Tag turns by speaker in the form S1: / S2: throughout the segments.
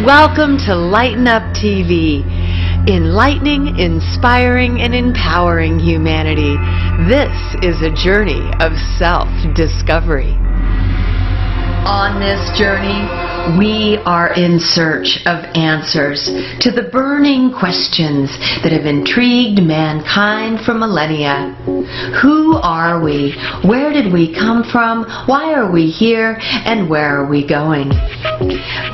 S1: Welcome to Lighten Up TV, enlightening, inspiring, and empowering humanity. This is a journey of self-discovery. On this journey, we are in search of answers to the burning questions that have intrigued mankind for millennia. Who are we? Where did we come from? Why are we here? And where are we going?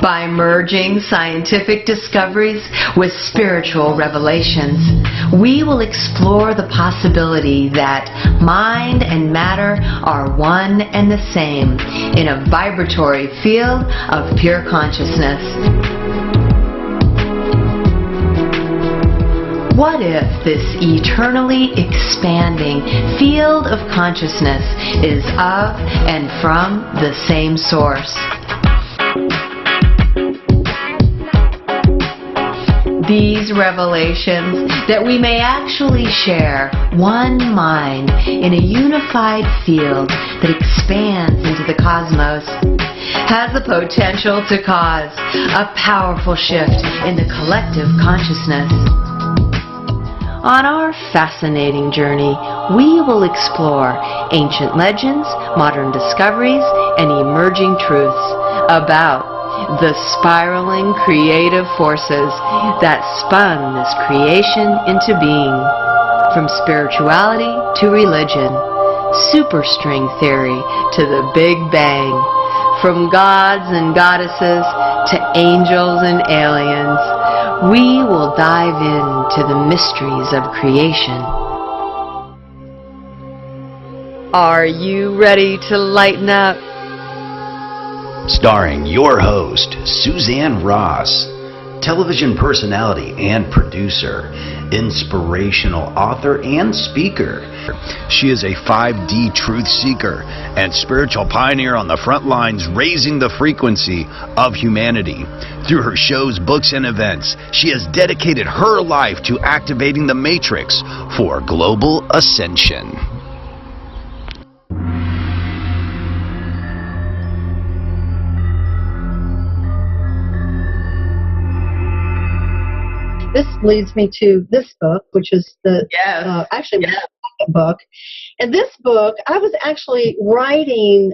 S1: By merging scientific discoveries with spiritual revelations, we will explore the possibility that mind and matter are one and the same in a vibratory field of pure consciousness. What if this eternally expanding field of consciousness is of and from the same source? These revelations that we may actually share one mind in a unified field that expands into the cosmos has the potential to cause a powerful shift in the collective consciousness. On our fascinating journey, we will explore ancient legends, modern discoveries, and emerging truths about the spiraling creative forces that spun this creation into being. From spirituality to religion, superstring theory to the Big Bang, from gods and goddesses to angels and aliens, we will dive into the mysteries of creation. Are you ready to lighten up?
S2: Starring your host, Suzanne Ross, television personality and producer, inspirational author and speaker. She is a 5D truth seeker and spiritual pioneer on the front lines, raising the frequency of humanity. Through her shows, books, and events, she has dedicated her life to activating the matrix for global ascension.
S3: This leads me to this book, which is the actually my second book. And this book, I was actually writing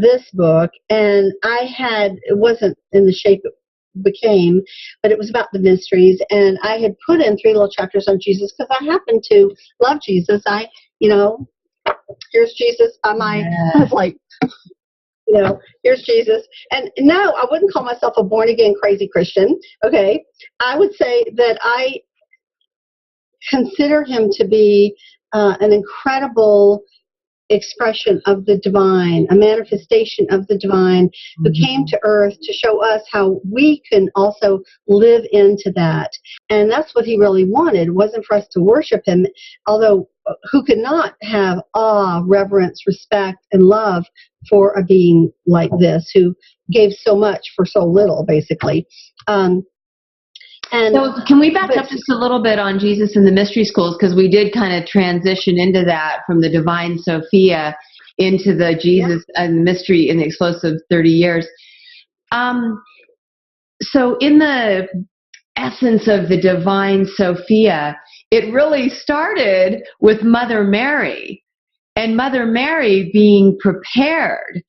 S3: this book, and it wasn't in the shape it became, but it was about the mysteries. And I had put in 3 little chapters on Jesus because I happen to love Jesus. Here's Jesus by my, I was like, here's Jesus. And no, I wouldn't call myself a born-again crazy Christian, okay? I would say that I consider him to be an incredible expression of the divine, a manifestation of the divine who came to earth to show us how we can also live into that. And that's what he really wanted. It wasn't for us to worship him, although who could not have awe, reverence, respect, and love for a being like this who gave so much for so little, basically.
S1: So can we back up just a little bit on Jesus and the mystery schools, because we did kind of transition into that from the divine Sophia into the Jesus and the mystery in the explosive 30 years. So in the essence of the divine Sophia, it really started with Mother Mary, and Mother Mary being prepared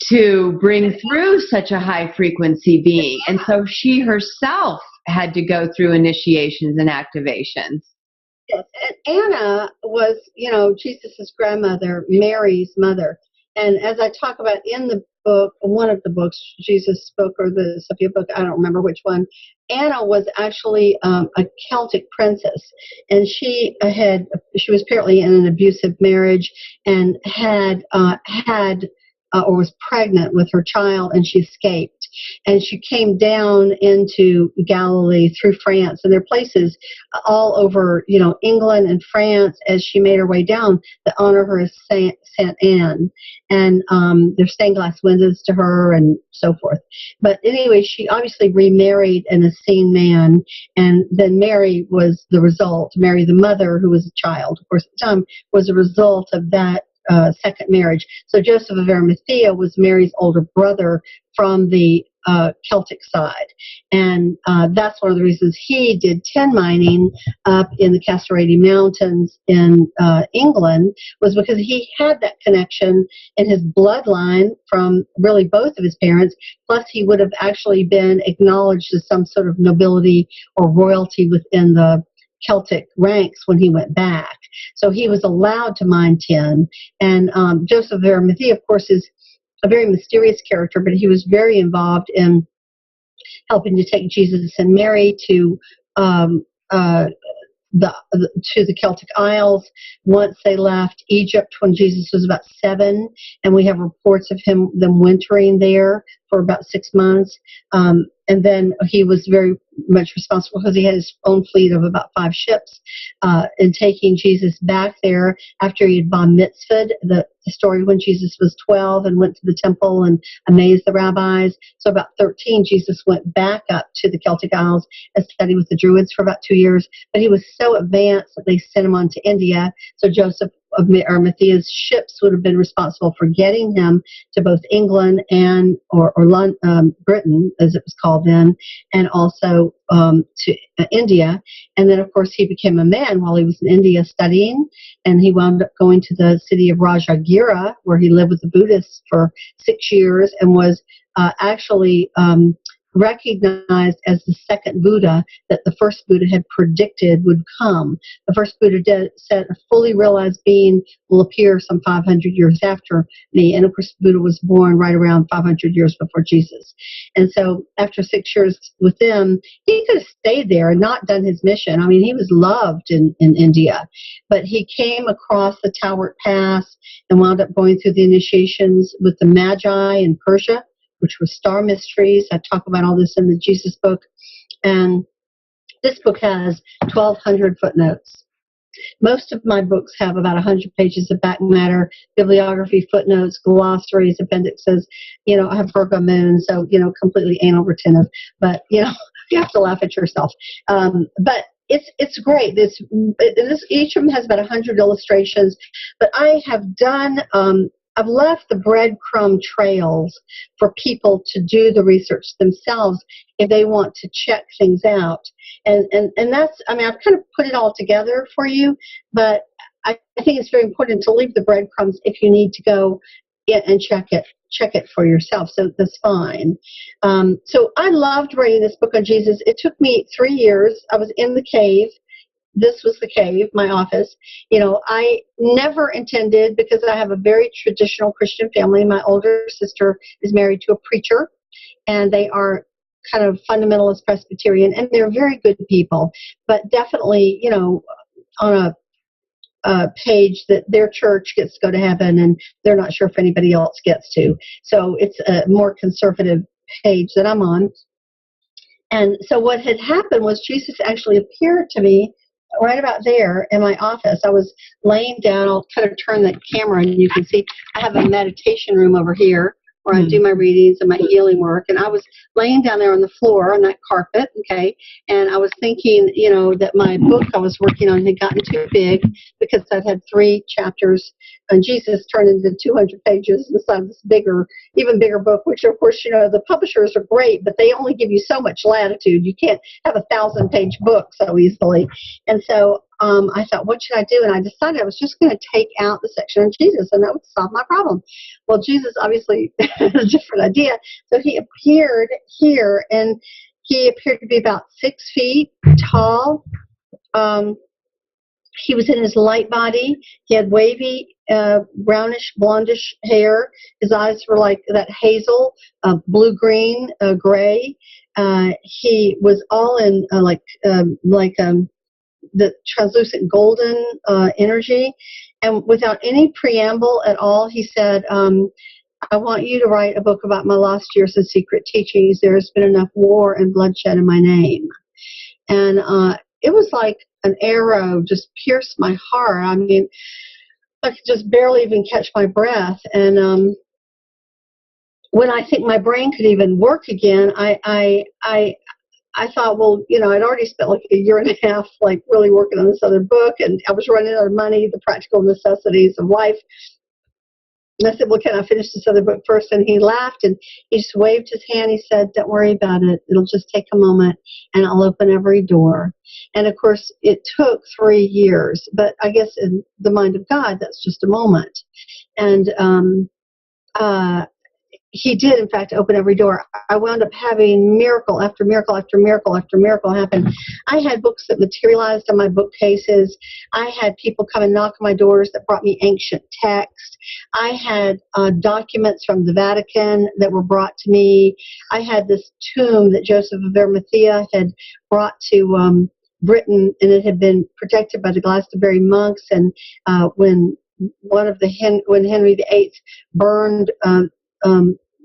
S1: to bring through such a high frequency being. And so she herself had to go through initiations and activations.
S3: Yes, and Anna was, Jesus' grandmother, Mary's mother. And as I talk about in the book, one of the books, Jesus book or the Sophia book, I don't remember which one, Anna was actually a Celtic princess, and she was apparently in an abusive marriage and or was pregnant with her child, and she escaped. And she came down into Galilee through France, and there are places all over, England and France as she made her way down that honor her as Saint Anne. And there's stained glass windows to her and so forth. But anyway, she obviously remarried an Essene man, and then Mary was the result. Mary, the mother, who was a child, of course, at the time, was a result of that second marriage. So Joseph of Arimathea was Mary's older brother from the Celtic side. And that's one of the reasons he did tin mining up in the Casteretti Mountains in England, was because he had that connection in his bloodline from really both of his parents. Plus, he would have actually been acknowledged as some sort of nobility or royalty within the Celtic ranks when he went back. So he was allowed to mine tin. And Joseph of Arimathea, of course, is a very mysterious character, but he was very involved in helping to take Jesus and Mary to the Celtic Isles once they left Egypt when Jesus was about 7, and we have reports of them wintering there for about 6 months. And then he was very much responsible because he had his own fleet of about 5 ships in taking Jesus back there after he had bar mitzvahed, the story when Jesus was 12 and went to the temple and amazed the rabbis. So about 13, Jesus went back up to the Celtic Isles and studied with the Druids for about 2 years. But he was so advanced that they sent him on to India. So Joseph of Arimathea's ships would have been responsible for getting him to both England and or Britain, as it was called then, and also to India. And then, of course, he became a man while he was in India studying, and he wound up going to the city of Rajagira, where he lived with the Buddhists for 6 years and was actually recognized as the second Buddha that the first Buddha had predicted would come. The first Buddha said a fully realized being will appear some 500 years after me. And of course, Buddha was born right around 500 years before Jesus. And so after 6 years with them, he could have stayed there and not done his mission. I mean, he was loved in India, but he came across the Tawart Pass and wound up going through the initiations with the Magi in Persia, which was Star Mysteries. I talk about all this in the Jesus book. And this book has 1,200 footnotes. Most of my books have about 100 pages of back matter, bibliography, footnotes, glossaries, appendixes. I have Virgo moon, so, completely anal retentive. But, you have to laugh at yourself. But it's great. Each of them has about 100 illustrations. But I have done... I've left the breadcrumb trails for people to do the research themselves if they want to check things out. And that's, I've kind of put it all together for you, but I think it's very important to leave the breadcrumbs if you need to go and check it for yourself. So that's fine. So I loved writing this book on Jesus. It took me 3 years. I was in the cave. This was the cave, my office. I never intended, because I have a very traditional Christian family. My older sister is married to a preacher, and they are kind of fundamentalist Presbyterian, and they're very good people. But definitely, on a page that their church gets to go to heaven, and they're not sure if anybody else gets to. So it's a more conservative page that I'm on. And so what had happened was Jesus actually appeared to me right about there in my office. I was laying down. I'll kind of turn the camera and you can see I have a meditation room over here where I do my readings and my healing work. And I was laying down there on the floor on that carpet, okay, and I was thinking, that my book I was working on had gotten too big because I've had 3 chapters on Jesus turned into 200 pages inside this even bigger book, which, of course, the publishers are great, but they only give you so much latitude. You can't have a 1,000-page book so easily. And so I thought, what should I do? And I decided I was just going to take out the section on Jesus, and that would solve my problem. Well, Jesus obviously had a different idea. So he appeared here, and he appeared to be about 6 feet tall. He was in his light body. He had wavy, brownish, blondish hair. His eyes were like that hazel, blue-green, gray. He was all in the translucent golden energy. And without any preamble at all, he said, I want you to write a book about my lost years and secret teachings. There has been enough war and bloodshed in my name. And it was like an arrow just pierced my heart. I mean, I could just barely even catch my breath. And when I think my brain could even work again, I thought, well, I'd already spent like 1.5 years, like really working on this other book, and I was running out of money, the practical necessities of life. And I said, well, can I finish this other book first? And he laughed, and he just waved his hand. He said, don't worry about it. It'll just take a moment, and I'll open every door. And, of course, it took 3 years. But I guess in the mind of God, that's just a moment. And he did, in fact, open every door. I wound up having miracle after miracle after miracle after miracle happen. I had books that materialized on my bookcases. I had people come and knock on my doors that brought me ancient text. I had documents from the Vatican that were brought to me. I had this tomb that Joseph of Arimathea had brought to Britain, and it had been protected by the Glastonbury monks. And when Henry VIII burned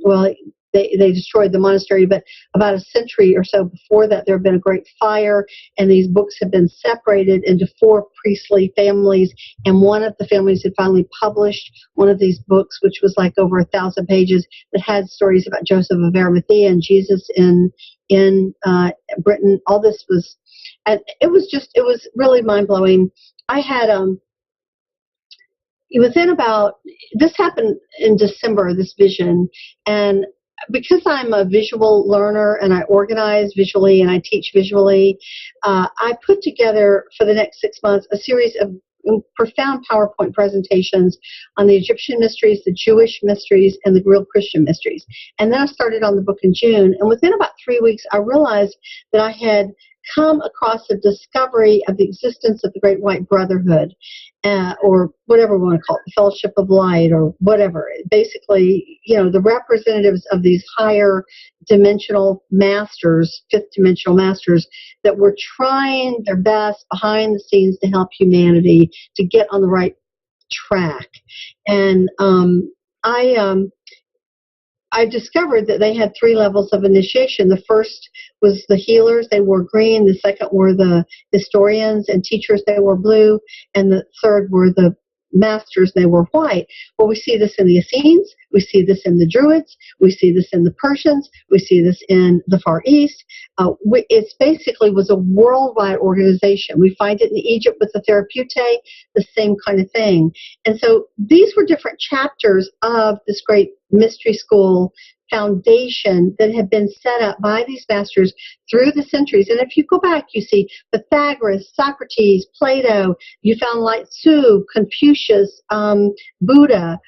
S3: well, they destroyed the monastery, but about a century or so before that, there had been a great fire, and these books had been separated into 4 priestly families, and one of the families had finally published one of these books, which was like over 1,000 pages, that had stories about Joseph of Arimathea and Jesus in Britain. All this was, and it was really mind-blowing. I had this happened in December, this vision, and because I'm a visual learner and I organize visually and I teach visually, I put together for the next 6 months a series of profound PowerPoint presentations on the Egyptian mysteries, the Jewish mysteries, and the real Christian mysteries. And then I started on the book in June, and within about 3 weeks, I realized that I had come across a discovery of the existence of the Great White Brotherhood, or whatever we want to call it, the Fellowship of Light, or whatever. Basically, the representatives of these higher dimensional masters, fifth dimensional masters, that were trying their best behind the scenes to help humanity to get on the right track. And I discovered that they had 3 levels of initiation. The first was the healers. They wore green. The second were the historians and teachers. They wore blue. And the third were the masters. They were white. Well, we see this in the Essenes. We see this in the Druids. We see this in the Persians. We see this in the Far East. It basically was a worldwide organization. We find it in Egypt with the Therapeutae, the same kind of thing. And so these were different chapters of this great mystery school foundation that had been set up by these masters through the centuries. And if you go back, you see Pythagoras, Socrates, Plato, you found Lao Tzu, Confucius, Buddha,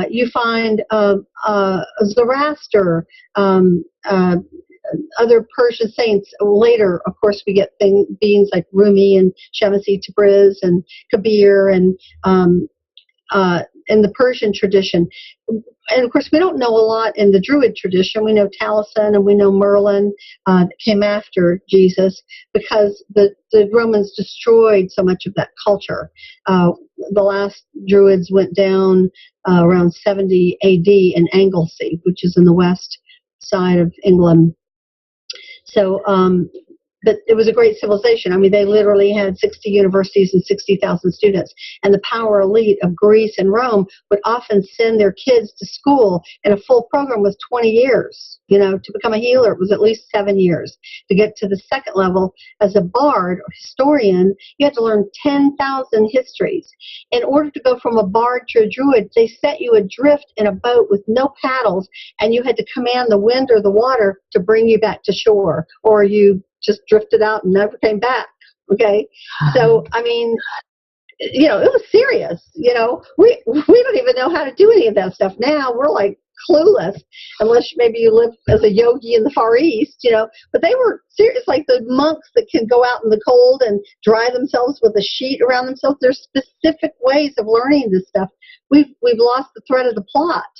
S3: you find Zoroaster, other Persian saints. Later, of course, we get beings like Rumi and Shamsi Tabriz and Kabir and in the Persian tradition. And of course, we don't know a lot in the Druid tradition. We know Taliesin and we know Merlin that came after Jesus, because the Romans destroyed so much of that culture. The last Druids went down around 70 AD in Anglesey, which is in the west side of England. So, but it was a great civilization. I mean, they literally had 60 universities and 60,000 students. And the power elite of Greece and Rome would often send their kids to school, and a full program was 20 years. To become a healer, it was at least 7 years. To get to the second level as a bard or historian, you had to learn 10,000 histories. In order to go from a bard to a druid, they set you adrift in a boat with no paddles, and you had to command the wind or the water to bring you back to shore, or you just drifted out and never came back. Okay. So, I mean, it was serious. We don't even know how to do any of that stuff now. We're like clueless, unless maybe you live as a yogi in the Far East, but they were serious, like the monks that can go out in the cold and dry themselves with a sheet around themselves. There's specific ways of learning this stuff. We've lost the thread of the plot,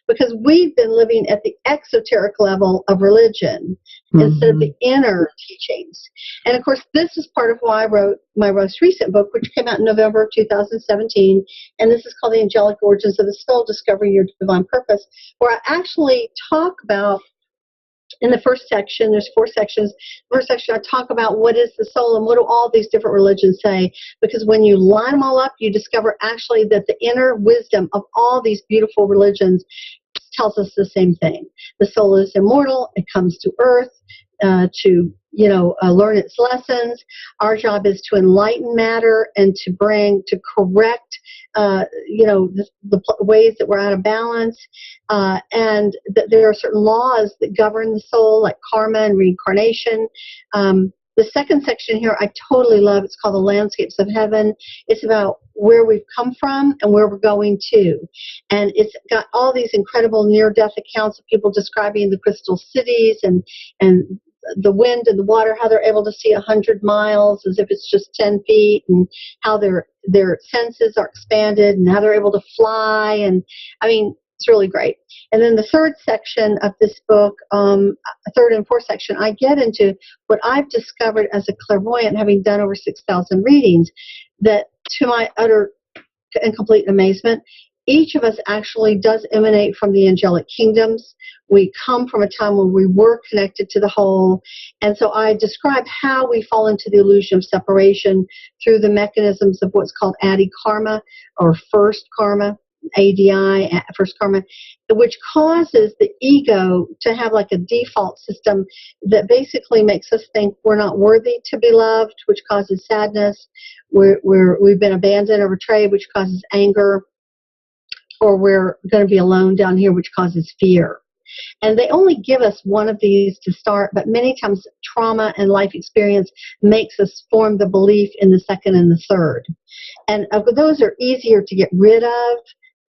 S3: because we've been living at the exoteric level of religion instead of the inner teachings. And of course, this is part of why I wrote my most recent book, which came out in November of 2017. And this is called The Angelic Origins of the Soul, Discovering Your Divine Purpose, where I actually talk about, in the first section, there's 4 sections. The first section, I talk about what is the soul and what do all these different religions say. Because when you line them all up, you discover actually that the inner wisdom of all these beautiful religions tells us the same thing. The soul is immortal. It comes to earth to learn its lessons. Our job is to enlighten matter and to correct, the ways that we're out of balance. And that there are certain laws that govern the soul, like karma and reincarnation. The second section here I totally love. It's called The Landscapes of Heaven. It's about where we've come from and where we're going to. And it's got all these incredible near-death accounts of people describing the crystal cities and the wind and the water, how they're able to see 100 miles as if it's just 10 feet, and how their senses are expanded, and how they're able to fly. And I mean, it's really great. And then the third section of this book, third and fourth section, I get into what I've discovered as a clairvoyant, having done over 6,000 readings, that to my utter and complete amazement, each of us actually does emanate from the angelic kingdoms. We come from a time when we were connected to the whole. And so I describe how we fall into the illusion of separation through the mechanisms of what's called Adi karma, or first karma, ADI, first karma, which causes the ego to have like a default system that basically makes us think we're not worthy to be loved, which causes sadness. We've been abandoned or betrayed, which causes anger. Or we're going to be alone down here, which causes fear. And they only give us one of these to start, but many times trauma and life experience makes us form the belief in the second and the third. And those are easier to get rid of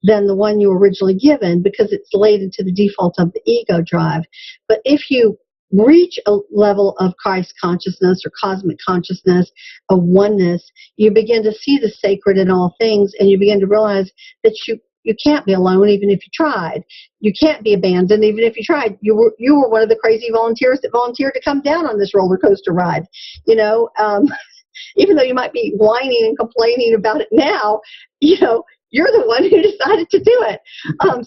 S3: than the one you were originally given, because it's related to the default of the ego drive. But if you reach a level of Christ consciousness or cosmic consciousness, a oneness, you begin to see the sacred in all things, and you begin to realize that you can't be alone even if you tried. You can't be abandoned even if you tried. You were one of the crazy volunteers that volunteered to come down on this roller coaster ride. Even though you might be whining and complaining about it now, you're the one who decided to do it.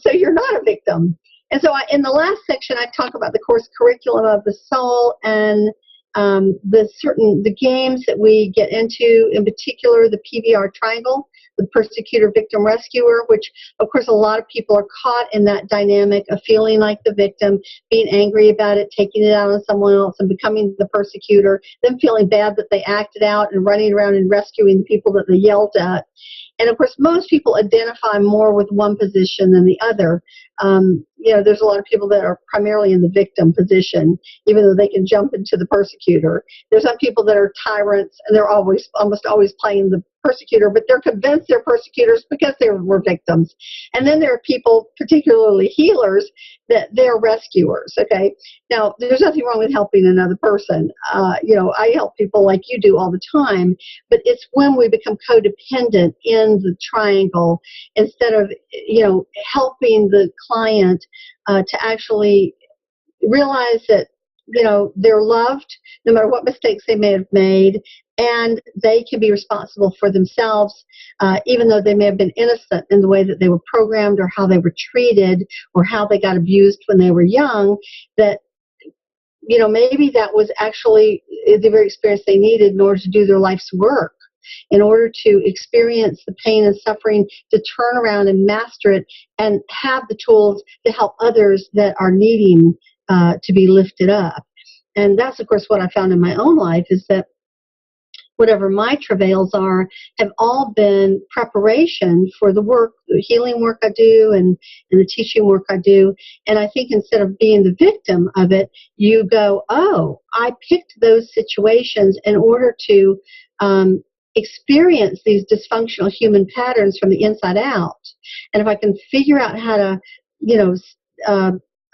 S3: So you're not a victim. And so in the last section, I talk about the course curriculum of the soul and the games that we get into, in particular the PBR triangle, the persecutor, victim, rescuer, which of course a lot of people are caught in that dynamic of feeling like the victim, being angry about it, taking it out on someone else, and becoming the persecutor, then feeling bad that they acted out and running around and rescuing the people that they yelled at. And of course, most people identify more with one position than the other. There's a lot of people that are primarily in the victim position, even though they can jump into the persecutor. There's some people that are tyrants, and they're almost always playing the persecutor, but they're convinced they're persecutors because they were victims. And then there are people, particularly healers, that they're rescuers. Okay, now there's nothing wrong with helping another person. I help people like you do all the time, but it's when we become codependent in the triangle instead of helping the client to actually realize that they're loved no matter what mistakes they may have made, and they can be responsible for themselves, even though they may have been innocent in the way that they were programmed or how they were treated or how they got abused when they were young, that maybe that was actually the very experience they needed in order to do their life's work, in order to experience the pain and suffering, to turn around and master it and have the tools to help others that are needing to be lifted up. And that's, of course, what I found in my own life, is that whatever my travails are have all been preparation for the work, the healing work I do and the teaching work I do. And I think instead of being the victim of it, you go, oh, I picked those situations in order to experience these dysfunctional human patterns from the inside out. And if I can figure out how to,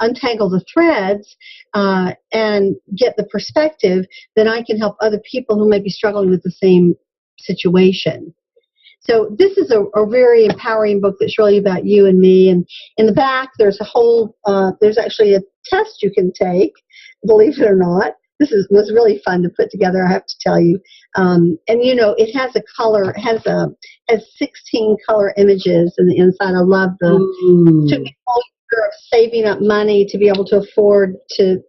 S3: untangle the threads and get the perspective, then I can help other people who may be struggling with the same situation. So this is a very empowering book that's really about you and me. And in the back, there's there's actually a test you can take, believe it or not. This was really fun to put together, I have to tell you. And it has a color, has 16 color images in the inside. I love them. Took me a whole year of saving up money to be able to afford to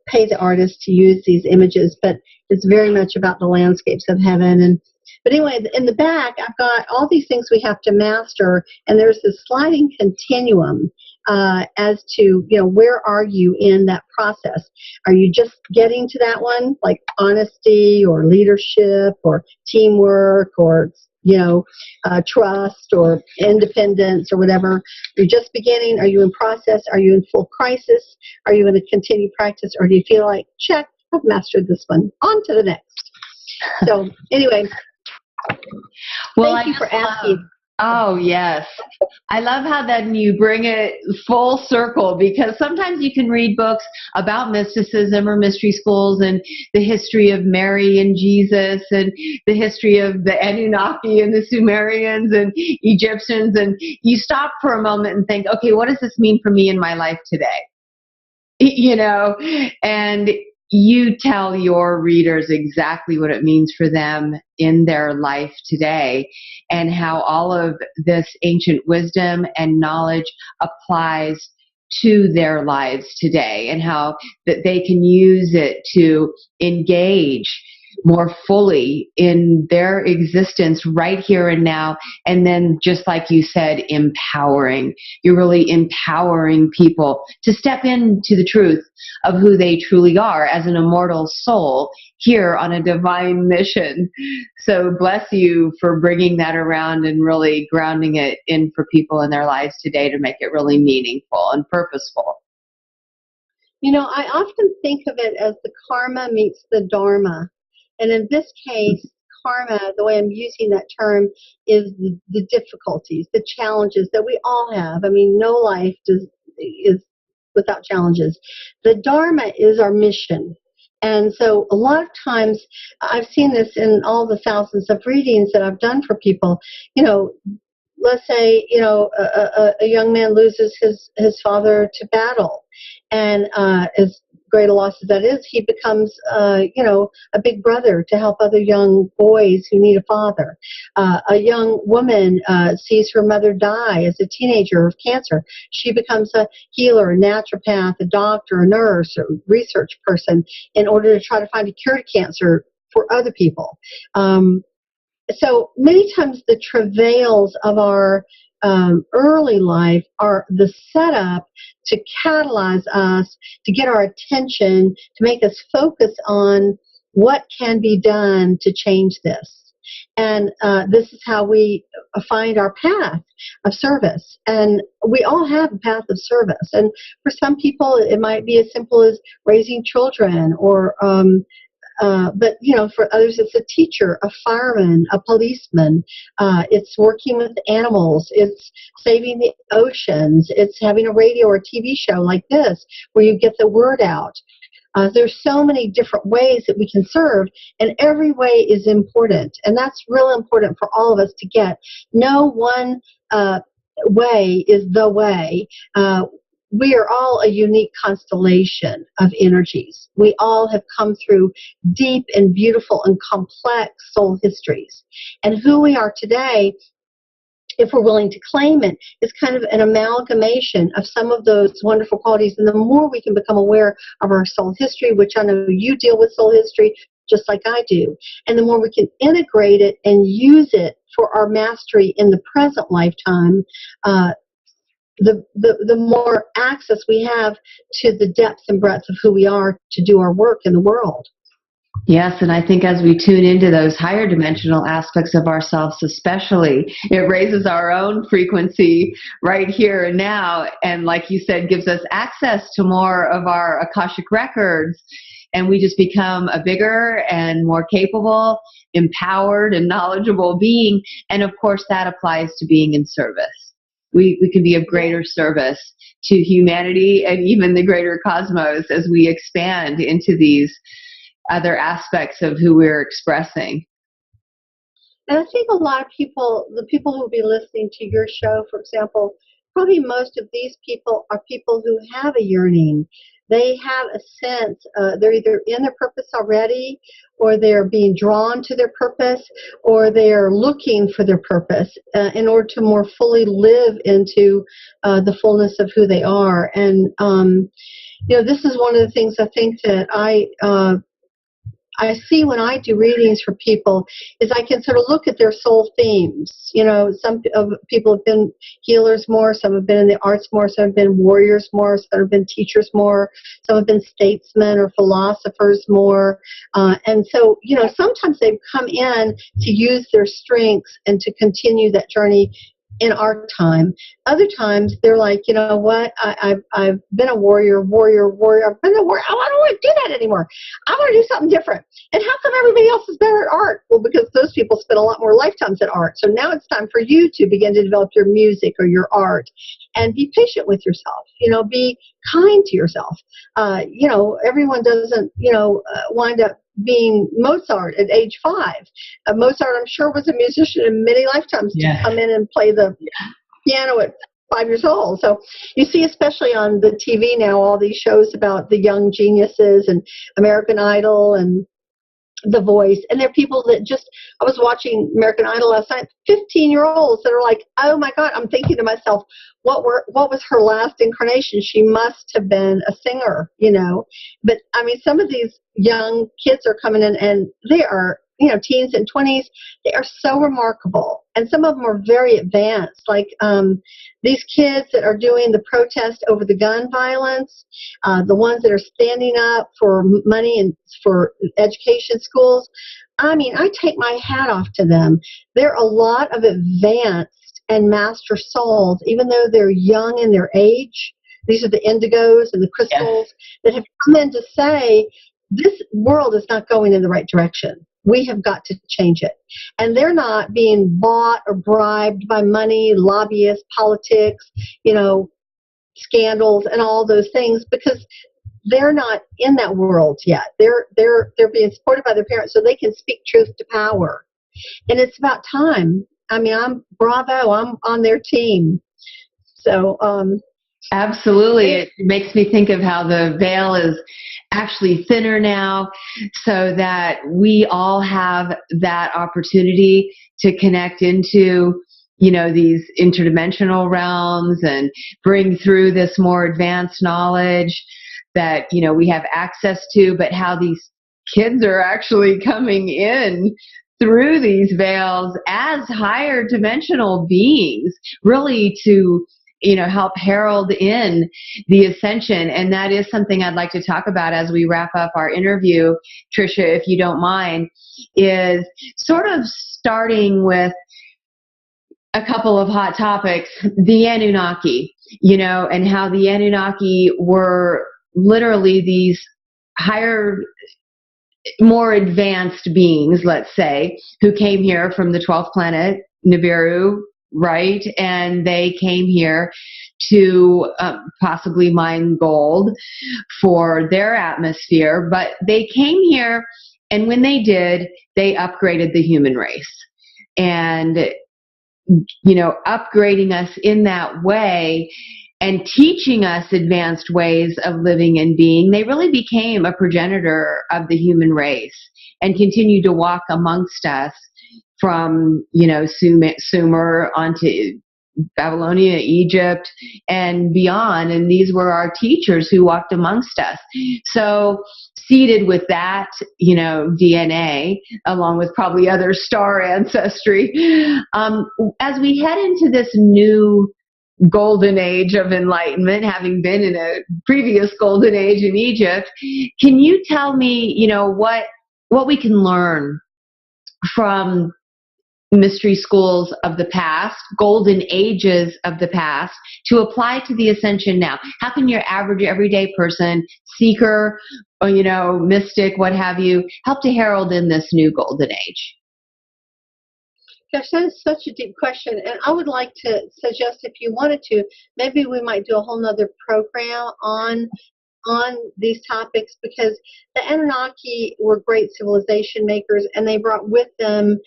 S3: pay the artist to use these images, but it's very much about the landscapes of heaven. But anyway, in the back, I've got all these things we have to master, and there's this sliding continuum as to, where are you in that process? Are you just getting to that one, like honesty or leadership or teamwork or, trust or independence or whatever? You're just beginning? Are you in process? Are you in full crisis? Are you in a continued practice? Or do you feel like, check, I've mastered this one, on to the next? So anyway, thank you for asking.
S1: Oh, yes. I love how then you bring it full circle, because sometimes you can read books about mysticism or mystery schools and the history of Mary and Jesus and the history of the Anunnaki and the Sumerians and Egyptians, and you stop for a moment and think, okay, what does this mean for me in my life today? And you tell your readers exactly what it means for them in their life today, and how all of this ancient wisdom and knowledge applies to their lives today, and how that they can use it to engage more fully in their existence right here and now. And then, just like you said, empowering. You're really empowering people to step into the truth of who they truly are as an immortal soul here on a divine mission. So bless you for bringing that around and really grounding it in for people in their lives today to make it really meaningful and purposeful.
S3: I often think of it as the karma meets the dharma. And in this case, karma, the way I'm using that term, is the difficulties, the challenges that we all have. I mean, no life is without challenges. The dharma is our mission. And so a lot of times, I've seen this in all the thousands of readings that I've done for people. Let's say, a young man loses his father to battle. And as great a loss as that is, he becomes, a big brother to help other young boys who need a father. A young woman sees her mother die as a teenager of cancer. She becomes a healer, a naturopath, a doctor, a nurse, a research person in order to try to find a cure to cancer for other people. So many times the travails of our early life are the setup to catalyze us, to get our attention, to make us focus on what can be done to change this. And this is how we find our path of service. And we all have a path of service. And for some people, it might be as simple as raising children, or but for others, it's a teacher, a fireman, a policeman. It's working with animals. It's saving the oceans. It's having a radio or TV show like this where you get the word out. There's so many different ways that we can serve, and every way is important. And that's real important for all of us to get. No one way is the way. We are all a unique constellation of energies. We all have come through deep and beautiful and complex soul histories. And who we are today, if we're willing to claim it, is kind of an amalgamation of some of those wonderful qualities. And the more we can become aware of our soul history, which I know you deal with soul history just like I do, and the more we can integrate it and use it for our mastery in the present lifetime, the more access we have to the depth and breadth of who we are to do our work in the world.
S1: Yes, and I think as we tune into those higher dimensional aspects of ourselves especially, it raises our own frequency right here and now, and like you said, gives us access to more of our Akashic records, and we just become a bigger and more capable, empowered, and knowledgeable being, and of course that applies to being in service. We can be of greater service to humanity and even the greater cosmos as we expand into these other aspects of who we're expressing.
S3: And I think a lot of people, the people who will be listening to your show, for example, probably most of these people are people who have a yearning. They have a sense, they're either in their purpose already, or they're being drawn to their purpose, or they're looking for their purpose in order to more fully live into the fullness of who they are. And, this is one of the things I think that I see when I do readings for people is I can sort of look at their soul themes. You know, some people have been healers more, some have been in the arts more, some have been warriors more, some have been teachers more, some have been statesmen or philosophers more. And so, you know, sometimes they've come in to use their strengths and to continue that journey in our time. Other times they're like, you know what, I've been a warrior. I've been a warrior. I don't want to do that anymore. I want to do something different. And how come everybody else is better at art? Well, because those people spend a lot more lifetimes at art. So now it's time for you to begin to develop your music or your art, and be patient with yourself. You know, be kind to yourself. You know, everyone doesn't, you know, wind up being Mozart at age 5. Mozart, I'm sure, was a musician in many lifetimes to come in and play the piano at 5 years old. So you see, especially on the TV now, all these shows about the young geniuses and American Idol and The Voice, and there are people that just, I was watching American Idol last night, 15-year-olds that are like, oh my God, I'm thinking to myself, what was her last incarnation? She must have been a singer, you know. But I mean, some of these young kids are coming in and they are, you know, teens and 20s. They are so remarkable. And some of them are very advanced, like these kids that are doing the protest over the gun violence, the ones that are standing up for money and for education schools. I mean, I take my hat off to them. They're a lot of advanced and master souls, even though they're young in their age. These are the indigos and the crystals that have come in to say, this world is not going in the right direction. We have got to change it. And they're not being bought or bribed by money, lobbyists, politics, you know, scandals and all those things, because they're not in that world yet. They're being supported by their parents so they can speak truth to power. And it's about time. I mean, I'm on their team. So,
S1: absolutely. It makes me think of how the veil is actually thinner now, so that we all have that opportunity to connect into, you know, these interdimensional realms and bring through this more advanced knowledge that, you know, we have access to, but how these kids are actually coming in through these veils as higher dimensional beings, really to, you know, help herald in the ascension. And that is something I'd like to talk about as we wrap up our interview, Tricia, if you don't mind, is sort of starting with a couple of hot topics, the Anunnaki, you know, and how the Anunnaki were literally these higher, more advanced beings, let's say, who came here from the 12th planet, Nibiru, right? And they came here to possibly mine gold for their atmosphere, but they came here, and when they did, they upgraded the human race. And, you know, upgrading us in that way and teaching us advanced ways of living and being, they really became a progenitor of the human race and continued to walk amongst us from, you know, Sumer onto Babylonia, Egypt, and beyond. And these were our teachers who walked amongst us. So seeded with that, you know, DNA, along with probably other star ancestry, as we head into this new golden age of enlightenment, having been in a previous golden age in Egypt, can you tell me, you know, what we can learn from mystery schools of the past, golden ages of the past, to apply to the ascension now? How can your average everyday person, seeker, or, you know, mystic, what have you, help to herald in this new golden age?
S3: Gosh, that is such a deep question. And I would like to suggest, if you wanted to, maybe we might do a whole nother program on these topics, because the Anunnaki were great civilization makers, and they brought with them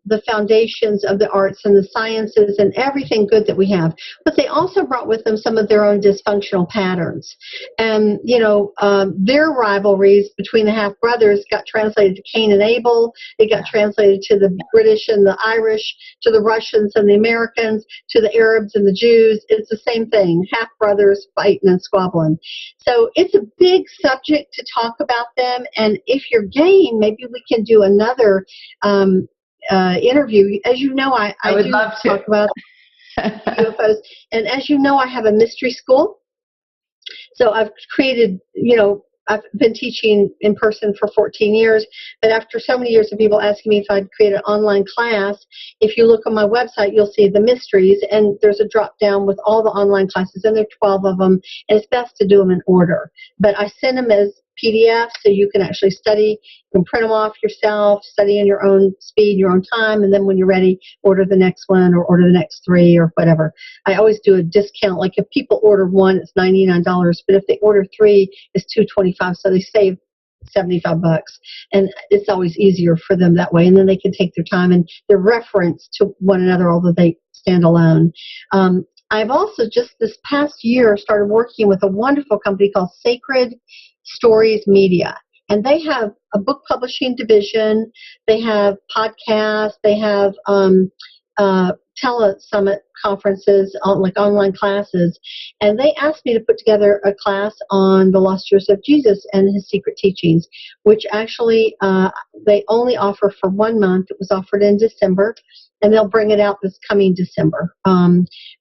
S3: the foundations of the arts and the sciences and everything good that we have. But they also brought with them some of their own dysfunctional patterns. And, their rivalries between the half-brothers got translated to Cain and Abel. It got translated to the British and the Irish, to the Russians and the Americans, to the Arabs and the Jews. It's the same thing, half-brothers fighting and squabbling. So it's a big subject to talk about them. And if you're game, maybe we can do another interview. As you know, I
S1: would
S3: do
S1: love to
S3: talk about UFOs. And as you know, I have a mystery school. So I've created, I've been teaching in person for 14 years, but after so many years of people asking me if I'd create an online class, if you look on my website, you'll see the mysteries, and there's a drop down with all the online classes, and there are 12 of them, and it's best to do them in order. But I send them as PDFs so you can actually study. You can print them off yourself, study in your own speed, your own time, and then when you're ready, order the next one or order the next 3 or whatever. I always do a discount. Like if people order one, it's $99, but if they order 3, it's $225, so they save $75, and it's always easier for them that way. And then they can take their time and they're referenced to one another, although they stand alone. I've also just this past year started working with a wonderful company called Sacred Stories Media. And they have a book publishing division. They have podcasts. They have telesummit conferences, like online classes. And they asked me to put together a class on the lost years of Jesus and his secret teachings, which actually they only offer for 1 month. It was offered in December, and they'll bring it out this coming December.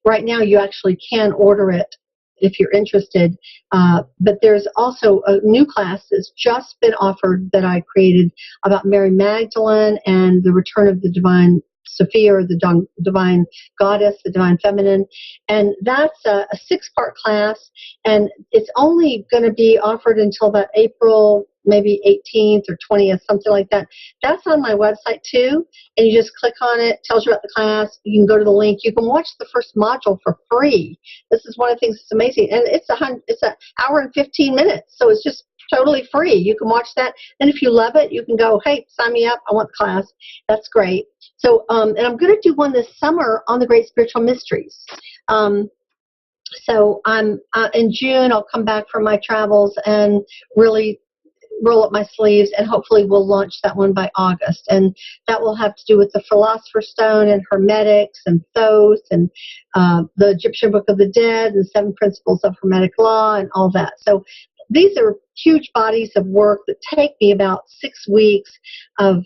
S3: Right now, you actually can order it if you're interested. But there's also a new class that's just been offered that I created about Mary Magdalene and the return of the divine Sophia, or the divine goddess, the divine feminine. And that's a 6-part class, and it's only going to be offered until about April, maybe 18th or 20th, something like that. That's on my website too, and you just click on it, tells you about the class. You can go to the link. You can watch the first module for free. This is one of the things that's amazing, and it's an hour and 15 minutes, so it's just totally free. You can watch that, and if you love it, you can go, hey, sign me up. I want the class. That's great. So, and I'm going to do one this summer on the Great Spiritual Mysteries. So I'm in June. I'll come back from my travels and really roll up my sleeves, and hopefully we'll launch that one by August. And that will have to do with the Philosopher's Stone and Hermetics and Thoth and the Egyptian Book of the Dead and 7 Principles of Hermetic Law and all that. So these are huge bodies of work that take me about 6 weeks of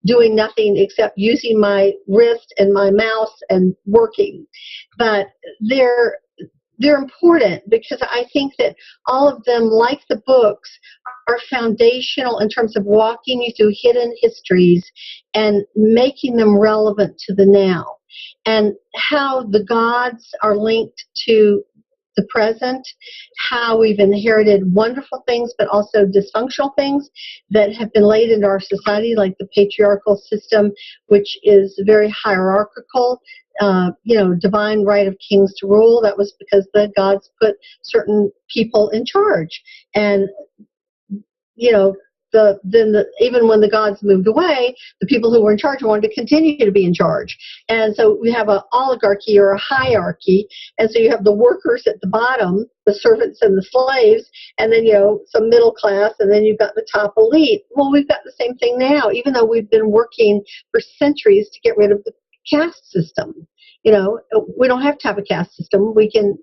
S3: doing nothing except using my wrist and my mouse and working. But they're important because I think that all of them, like the books, are foundational in terms of walking you through hidden histories and making them relevant to the now, and how the gods are linked to the present, how we've inherited wonderful things but also dysfunctional things that have been laid into our society, like the patriarchal system, which is very hierarchical. Divine right of kings to rule. That was because the gods put certain people in charge. And, even when the gods moved away, the people who were in charge wanted to continue to be in charge. And so we have an oligarchy or a hierarchy. And so you have the workers at the bottom, the servants and the slaves, and then, some middle class, and then you've got the top elite. Well, we've got the same thing now, even though we've been working for centuries to get rid of the caste system. We don't have to have a caste system. We can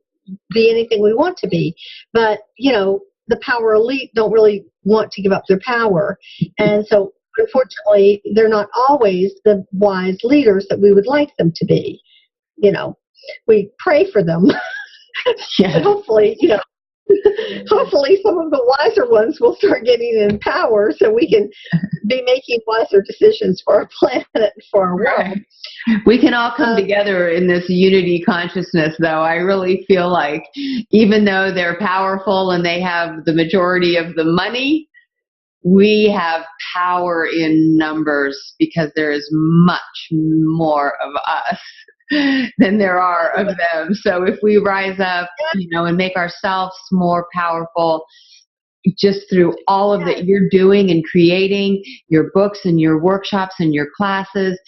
S3: be anything we want to be. But, the power elite don't really want to give up their power. And so, unfortunately, they're not always the wise leaders that we would like them to be. We pray for them.
S1: Yeah.
S3: But hopefully, hopefully some of the wiser ones will start getting in power so we can be making wiser decisions for our planet and for our world.
S1: Right. We can all come together in this unity consciousness, though. I really feel like even though they're powerful and they have the majority of the money, we have power in numbers because there is much more of us than there are of them. So if we rise up, and make ourselves more powerful, just through all of that you're doing and creating, your books and your workshops and your classes.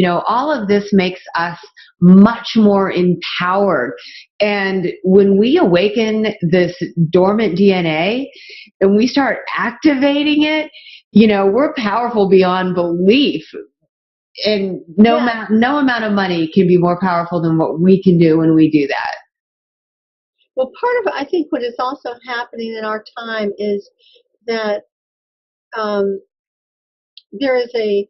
S1: All of this makes us much more empowered. And when we awaken this dormant DNA and we start activating it, we're powerful beyond belief. And no amount of money can be more powerful than what we can do when we do that.
S3: Well, part of it, I think what is also happening in our time is that there is a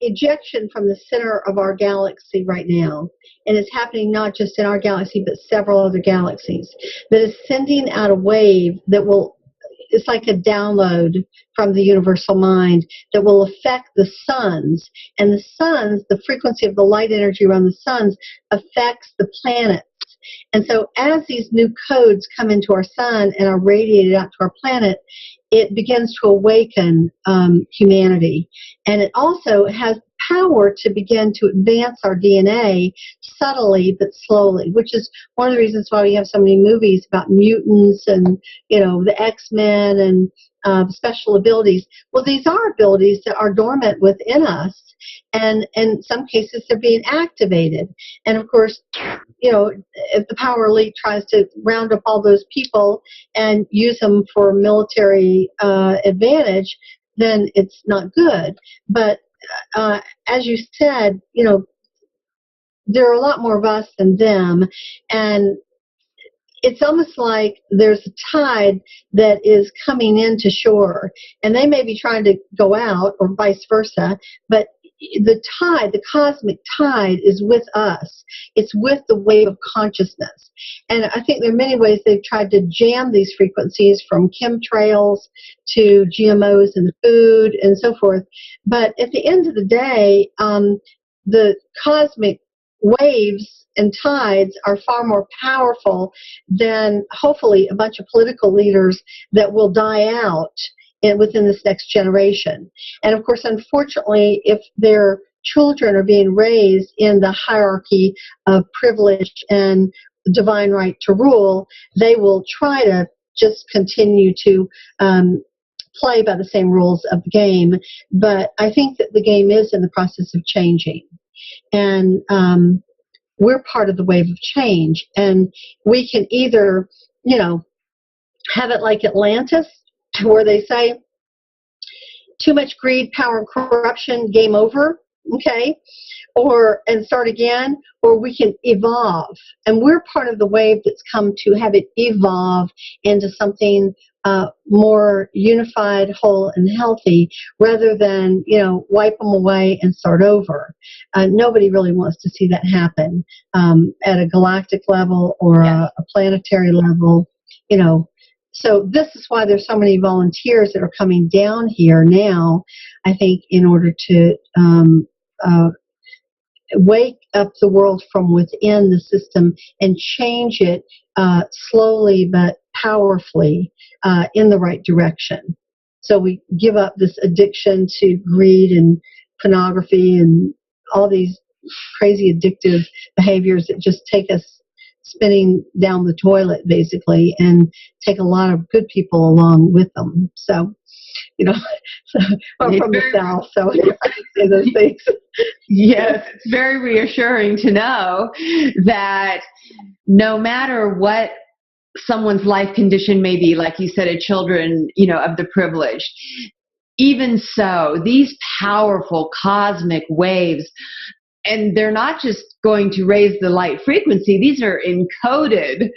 S3: ejection from the center of our galaxy right now, and it's happening not just in our galaxy but several other galaxies, that is sending out a wave that will, it's like a download from the universal mind that will affect the suns, and the suns, the frequency of the light energy around the suns affects the planets. And so as these new codes come into our sun and are radiated out to our planet, it begins to awaken humanity. And it also has power to begin to advance our DNA subtly but slowly, which is one of the reasons why we have so many movies about mutants and, the X-Men and special abilities. Well, these are abilities that are dormant within us, and in some cases they're being activated. And of course, if the power elite tries to round up all those people and use them for military advantage, then it's not good. But as you said, there are a lot more of us than them, and it's almost like there's a tide that is coming into shore, and they may be trying to go out or vice versa, but the tide, the cosmic tide, is with us. It's with the wave of consciousness. And I think there are many ways they've tried to jam these frequencies, from chemtrails to GMOs in the food and so forth. But at the end of the day, the cosmic waves and tides are far more powerful than, hopefully, a bunch of political leaders that will die out within this next generation. And of course, unfortunately, if their children are being raised in the hierarchy of privilege and divine right to rule, they will try to just continue to play by the same rules of the game. But I think that the game is in the process of changing. And we're part of the wave of change. And we can either, have it like Atlantis, where they say, too much greed, power, and corruption, game over, okay? And start again, or we can evolve. And we're part of the wave that's come to have it evolve into something more unified, whole, and healthy, rather than, wipe them away and start over. Nobody really wants to see that happen at a galactic level or a planetary level, So this is why there's so many volunteers that are coming down here now, I think, in order to wake up the world from within the system and change it slowly but powerfully in the right direction. So we give up this addiction to greed and pornography and all these crazy addictive behaviors that just take us spinning down the toilet, basically, and take a lot of good people along with them. So, I'm from the South, so I say those things.
S1: Yes, it's very reassuring to know that no matter what someone's life condition may be, like you said, children, of the privileged, even so, these powerful cosmic waves, and they're not just going to raise the light frequency. These are encoded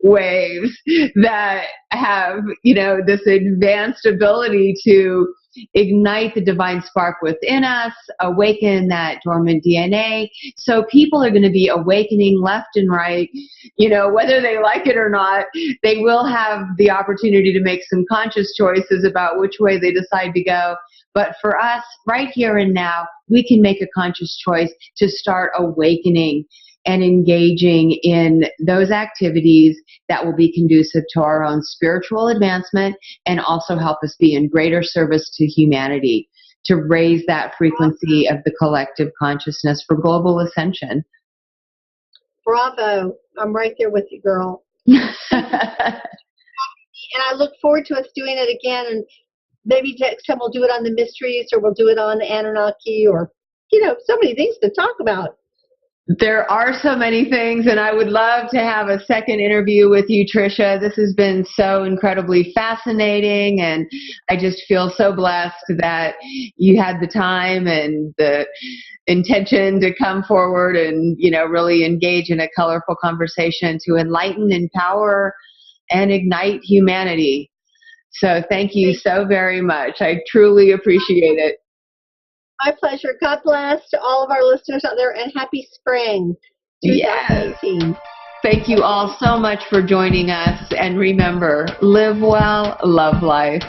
S1: waves that have, this advanced ability to ignite the divine spark within us, awaken that dormant DNA. So people are going to be awakening left and right, whether they like it or not. They will have the opportunity to make some conscious choices about which way they decide to go. But for us, right here and now, we can make a conscious choice to start awakening and engaging in those activities that will be conducive to our own spiritual advancement and also help us be in greater service to humanity, to raise that frequency of the collective consciousness for global ascension.
S3: Bravo. I'm right there with you, girl. And I look forward to us doing it again. And maybe next time we'll do it on the mysteries, or we'll do it on the Anunnaki, or, so many things to talk about.
S1: There are so many things, and I would love to have a second interview with you, Tricia. This has been so incredibly fascinating, and I just feel so blessed that you had the time and the intention to come forward and, really engage in a colorful conversation to enlighten, empower, and ignite humanity. So thank you so very much. I truly appreciate it.
S3: My pleasure. God bless to all of our listeners out there, and happy spring 2018.
S1: Yes. Thank you all so much for joining us. And remember, live well, love life.